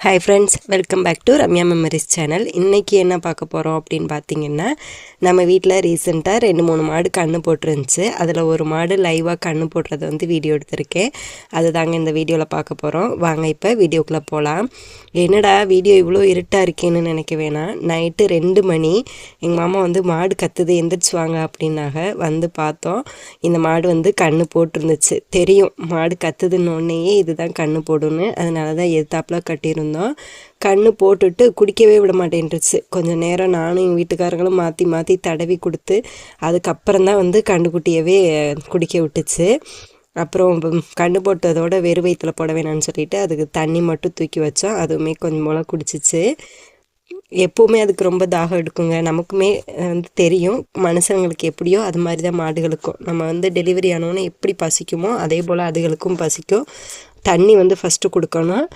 Hi friends, welcome back to Ramya memories channel. இன்றைக்கி என்ன பார்க்க போகிறோம் அப்படின்னு பார்த்தீங்கன்னா, நம்ம வீட்டில் ரீசெண்டாக 2-3 மாடு கன்று போட்டுருந்துச்சு. அதில் ஒரு மாடு லைவாக கன்று போடுறத வந்து வீடியோ எடுத்திருக்கேன். அது தாங்க இந்த வீடியோவில் பார்க்க போகிறோம். வாங்க இப்போ வீடியோக்குள்ளே போகலாம். என்னடா வீடியோ இவ்வளோ இருட்டாக இருக்கேன்னு நினைக்க வேணாம். நைட்டு 2 மணி எங்கள் மாமா வந்து மாடு கத்துது எந்திரிச்சு வாங்க அப்படின்னாக வந்து பார்த்தோம். இந்த மாடு வந்து கன்று போட்டிருந்துச்சு. தெரியும் மாடு கத்துதுன்னொன்னேயே இதுதான் கன்று போடுன்னு. அதனால தான் எதிர்த்தாப்பில் கட்டியிருந்தோம். கண்ணு போட்டுட்டு குடிக்கவே விட மாட்டேன்ருச்சு. கொஞ்சம் நேரம் நானும் எங்கள் வீட்டுக்காரங்களும் மாற்றி மாற்றி தடவி கொடுத்து அதுக்கப்புறம் தான் வந்து கண்டுக்குட்டியவே குடிக்க விட்டுச்சு. அப்புறம் கண்ணு போட்டதோட வெறு வயிற்றில் போட வேணான்னு சொல்லிட்டு அதுக்கு தண்ணி மட்டும் தூக்கி வச்சோம். அதுவுமே கொஞ்சம் போல குடிச்சிச்சு. எப்போவுமே அதுக்கு ரொம்ப தாகம் எடுக்குங்க. நமக்குமே வந்து தெரியும், மனுஷங்களுக்கு எப்படியோ அது மாதிரி தான் மாடுகளுக்கும். நம்ம வந்து டெலிவரி ஆனோன்னு எப்படி பசிக்குமோ அதே போல் அதுகளுக்கும் பசிக்கும். தண்ணி வந்து ஃபஸ்ட்டு கொடுக்கணும்.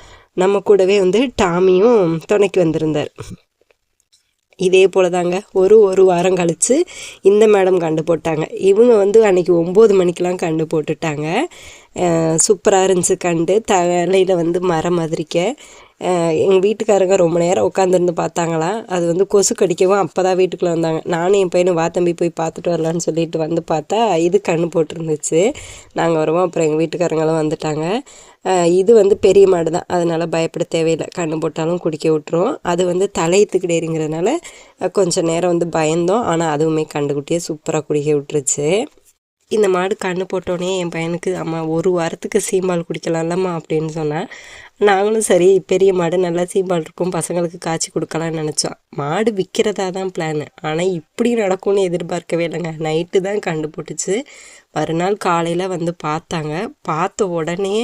நம்ம கூடவே வந்து டாமியும் துணைக்கு வந்திருந்தார். இதே போல் தாங்க ஒரு வாரம் கழித்து இந்த மேடம் கண்டு போட்டாங்க. இவங்க வந்து அன்றைக்கி 9 மணிக்கெலாம் கண்டு போட்டுட்டாங்க. சூப்பராக இருந்துச்சு. கண்டு தலையில் வந்து மரம் மாதிரிக்க எங்கள் வீட்டுக்காரங்க ரொம்ப நேரம் உட்காந்துருந்து பார்த்தாங்களாம். அது வந்து கொசு கடிக்கவும் அப்போ தான் வீட்டுக்குள்ளே வந்தாங்க. நானும் என் பையனும் தம்பி போய் பார்த்துட்டு வரலான்னு சொல்லிட்டு வந்து பார்த்தா இது கண்ணு போட்டிருந்துச்சு. நாங்கள் வருவோம். அப்புறம் எங்கள் வீட்டுக்காரங்களும் வந்துட்டாங்க. இது வந்து பெரிய மாடு தான், அதனால் பயப்பட தேவையில்லை. கண்ணு போட்டாலும் குடிக்க விட்டுரும். அது வந்து தலையத்துக்கிட்டேங்கிறதுனால கொஞ்சம் நேரம் வந்து பயந்தோம். ஆனால் அதுவுமே கண்டுக்குட்டியே சூப்பராக குடிக்க விட்டுருச்சு. இந்த மாடு கண்ணு போட்டோன்னே என் பையனுக்கு அம்மா 1 வாரத்துக்கு சீம்பால் குடிக்கலாம்லம்மா அப்படின்னு சொன்னேன். நாங்களும் சரி பெரிய மாடு நல்லா சீம்பால் இருக்கும், பசங்களுக்கு காய்ச்சி கொடுக்கலான்னு நினச்சோம். மாடு விற்கிறதா தான் பிளான். ஆனால் இப்படி நடக்கும்னு எதிர்பார்க்கவே இல்லைங்க. நைட்டு தான் கண்டு போட்டுச்சு. மறுநாள் காலையில் வந்து பார்த்தாங்க. பார்த்த உடனே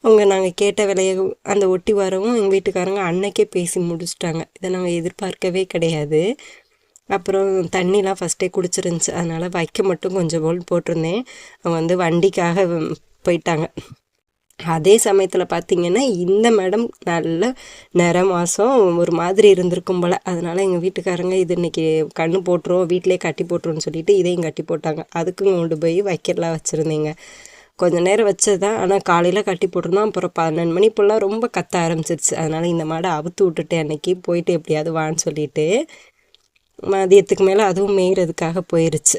அவங்க நாங்கள் கேட்ட விலையை அந்த ஒட்டி வரவும் எங்கள் வீட்டுக்காரங்க அன்னைக்கே பேசி முடிச்சிட்டாங்க. இதை நாங்கள் எதிர்பார்க்கவே கிடையாது. அப்புறம் தண்ணிலாம் ஃபஸ்ட்டே குடிச்சிருந்துச்சு. அதனால் வைக்க மட்டும் கொஞ்சம் போல் போட்டிருந்தேன். அவங்க வந்து வண்டிக்காக போயிட்டாங்க. அதே சமயத்தில் பார்த்திங்கன்னா இந்த மேடம் நல்ல நிற மாதம் ஒரு மாதிரி இருந்திருக்கும் போல். அதனால் எங்கள் வீட்டுக்காரங்க இது இன்றைக்கி கண்ணு போட்டுரும், வீட்டிலே கட்டி போட்டுருன்னு சொல்லிட்டு இதையும் கட்டி போட்டாங்க. அதுக்கும் கொண்டு போய் வைக்கலாம் வச்சுருந்தேங்க. கொஞ்சம் நேரம் வச்சதான். ஆனால் காலையில் கட்டி போட்டிருந்தோம். அப்புறம் 12 மணி போலாம் ரொம்ப கத்த ஆரம்பிச்சிருச்சு. அதனால் இந்த மாடை அவுத்து விட்டுட்டேன். அன்றைக்கி போயிட்டு எப்படியாவது வான்னு சொல்லிட்டு மதியத்துக்கு மேலே அதுவும் மேய்கிறதுக்காக போயிடுச்சு.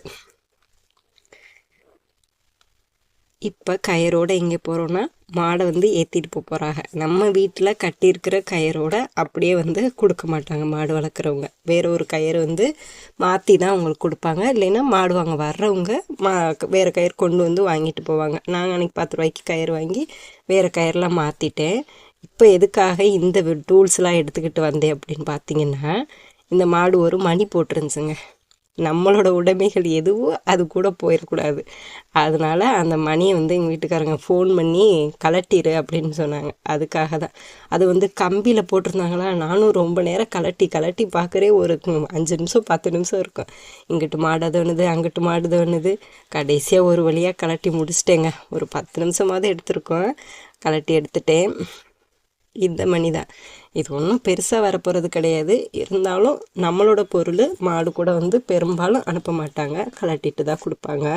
இப்போ கயிறோடு எங்கே போகிறோன்னா மாடை வந்து ஏற்றிட்டு போகிறாங்க. நம்ம வீட்டில் கட்டியிருக்கிற கயிறோட அப்படியே வந்து கொடுக்க மாட்டாங்க மாடு வளர்க்குறவங்க. வேறு ஒரு கயிறு வந்து மாற்றி தான் அவங்களுக்கு கொடுப்பாங்க. இல்லைன்னா மாடு வாங்க வர்றவங்க வேறு கயிறு கொண்டு வந்து வாங்கிட்டு போவாங்க. நாங்கள் அன்றைக்கி 10 ரூபாய்க்கு கயிறு வாங்கி வேறு கயிறெலாம் மாற்றிட்டேன். இப்போ எதுக்காக இந்த டூல்ஸ்லாம் எடுத்துக்கிட்டு வந்தேன் அப்படின்னு பார்த்தீங்கன்னா, இந்த மாடு ஒரு மணி போட்டிருந்துச்சுங்க. நம்மளோட உடைமைகள் எதுவோ அது கூட போயிடக்கூடாது. அதனால் அந்த மணியை வந்து எங்கள் வீட்டுக்காரங்க ஃபோன் பண்ணி கலட்டிடு அப்படின்னு சொன்னாங்க. அதுக்காக தான். அது வந்து கம்பியில் போட்டிருந்தாங்களா. நானும் ரொம்ப நேரம் கலட்டி பார்க்குறேன். ஒரு 5 நிமிஷம் 10 நிமிஷம் இருக்கும். இங்கிட்டு மாடு தோணுது, அங்கிட்டு மாடு தோணுது. கடைசியாக ஒரு வழியாக கலட்டி முடிச்சிட்டேங்க. ஒரு 10 நிமிஷமாவது எடுத்திருக்கோம். கலட்டி எடுத்துட்டேன். இந்த மணி தான். இது ஒன்றும் பெருசாக வரப்போகிறது கிடையாது. இருந்தாலும் நம்மளோட பொருள் மாடு கூட வந்து பெரும்பாலும் அனுப்ப மாட்டாங்க, கலட்டிட்டு தான் கொடுப்பாங்க.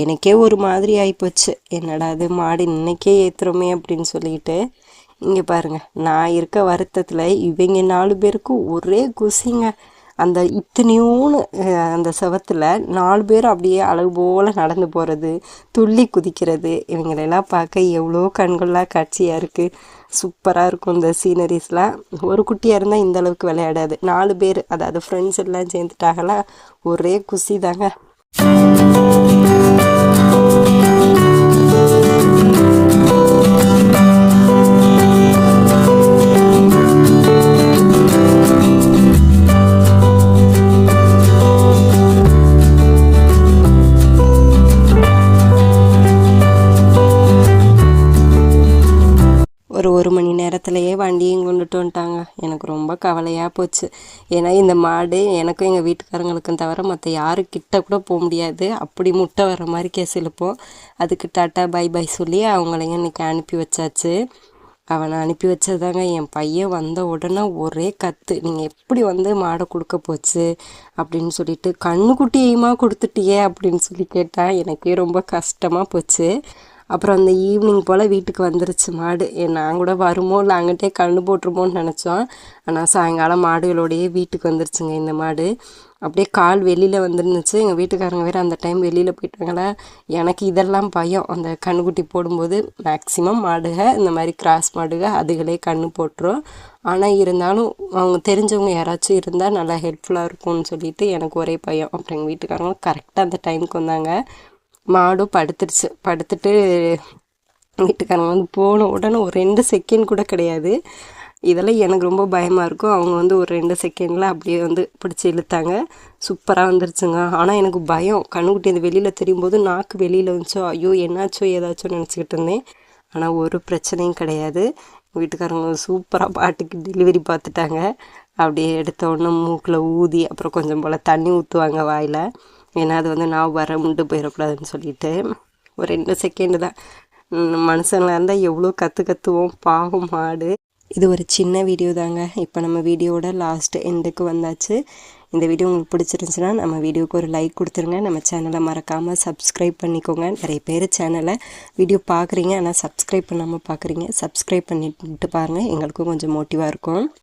எனக்கே ஒரு மாதிரி ஆகிப்போச்சு. என்னடா அது மாடு இன்னைக்கே ஏற்றுறோமே அப்படின்னு சொல்லிட்டு. இங்கே பாருங்கள், நான் இருக்க வருத்தத்தில் இவங்க 4 பேருக்கும் ஒரே குசிங்க. அந்த இத்தனையோன்னு அந்த செவத்தில் 4 பேரும் அப்படியே அழகு போல் நடந்து போகிறது, துள்ளி குதிக்கிறது. இவங்களெல்லாம் பார்க்க எவ்வளோ கண்கொள்ளா காட்சியாக இருக்குது. சூப்பராக இருக்கும் இந்த சீனரிஸ்லாம். ஒரு குட்டியாக இருந்தால் இந்த அளவுக்கு விளையாடாது. 4 பேர், அதாவது ஃப்ரெண்ட்ஸ் எல்லாம் சேர்ந்துட்டாங்களா, ஒரே குசி தாங்க. ஒரு மணி நேரத்துலையே வண்டியும் கொண்டுட்டு வந்துட்டாங்க. எனக்கு ரொம்ப கவலையாக போச்சு. ஏன்னா இந்த மாடு எனக்கும் எங்கள் வீட்டுக்காரங்களுக்கும் தவிர மற்ற யாரும் கிட்ட கூட போக முடியாது. அப்படி முட்டை வர மாதிரி கேஸ் இழுப்போம். அதுக்கு டாட்டா பை பை சொல்லி அவங்களையும் இன்றைக்கி அனுப்பி வச்சாச்சு. அவனை அனுப்பி வச்சதாங்க. என் பையன் வந்த உடனே ஒரே கத்து, நீங்கள் எப்படி வந்து மாடை கொடுக்க போச்சு அப்படின்னு சொல்லிட்டு, கண்ணுக்குட்டியுமா கொடுத்துட்டியே அப்படின்னு சொல்லி கேட்டால் எனக்கே ரொம்ப கஷ்டமாக போச்சு. அப்புறம் அந்த ஈவினிங் போல் வீட்டுக்கு வந்துருச்சு மாடு. நான் கூட வருமோ இல்லை அங்கிட்டே கண்ணு போட்டுருமோன்னு நினச்சோம். ஆனால் சாயங்காலம் மாடுகளோடையே வீட்டுக்கு வந்துருச்சுங்க இந்த மாடு. அப்படியே கால் வெளியில் வந்துருந்துச்சு. எங்கள் வீட்டுக்காரங்க வேறு அந்த டைம் வெளியில் போயிட்டாங்களா. எனக்கு இதெல்லாம் பயம். அந்த கண்ணுக்குட்டி போடும்போது மேக்ஸிமம் மாடுக இந்த மாதிரி கிராஸ் மாடுக அதுகளே கண்ணு போட்டுரும். ஆனால் இருந்தாலும் அவங்க தெரிஞ்சவங்க யாராச்சும் இருந்தால் நல்லா ஹெல்ப்ஃபுல்லாக இருக்கும்னு சொல்லிட்டு எனக்கு ஒரே பயம். அப்புறம் எங்கள் வீட்டுக்காரங்களும் கரெக்டாக அந்த டைமுக்கு வந்தாங்க. மாடும் படுத்துருச்சு. படுத்துட்டு வீட்டுக்காரங்க வந்து போன உடனே ஒரு 2 செகண்ட் கூட கிடையாது. இதெல்லாம் எனக்கு ரொம்ப பயமாக இருக்கும். அவங்க வந்து ஒரு 2 செகண்டில் அப்படியே வந்து பிடிச்சி இழுத்தாங்க. சூப்பராக வந்துருச்சுங்க. ஆனால் எனக்கு பயம். கண்ணுக்குட்டி அந்த வெளியில் தெரியும்போது நாக்கு வெளியில் வந்துச்சோ, ஐயோ என்னாச்சோ ஏதாச்சும் நினச்சிக்கிட்டு இருந்தேன். ஆனால் ஒரு பிரச்சனையும் கிடையாது. வீட்டுக்காரங்க சூப்பராக பாட்டுக்கு டெலிவரி பார்த்துட்டாங்க. அப்படியே எடுத்த உடனே மூக்கில் ஊதி அப்புறம் கொஞ்சம் போல் தண்ணி ஊற்றுவாங்க வாயில். ஏன்னா அது வந்து நான் முண்டு போயிடக்கூடாதுன்னு சொல்லிட்டு ஒரு 2 செகண்டு தான். மனுஷங்களாக இருந்தால் எவ்வளோ கற்றுவோம். பாவம் மாடு. இது ஒரு சின்ன வீடியோ தாங்க. இப்போ நம்ம வீடியோவோட லாஸ்ட் எண்டுக்கு வந்தாச்சு. இந்த வீடியோ உங்களுக்கு பிடிச்சிருந்துச்சுன்னா நம்ம வீடியோவுக்கு ஒரு லைக் கொடுத்துருங்க. நம்ம சேனலை மறக்காமல் சப்ஸ்கிரைப் பண்ணிக்கோங்க. நிறைய பேர் சேனலை வீடியோ பார்க்குறீங்க ஆனால் சப்ஸ்கிரைப் பண்ணாமல் பார்க்குறீங்க. சப்ஸ்கிரைப் பண்ணிட்டு பாருங்கள், எங்களுக்கும் கொஞ்சம் மோட்டிவாக இருக்கும்.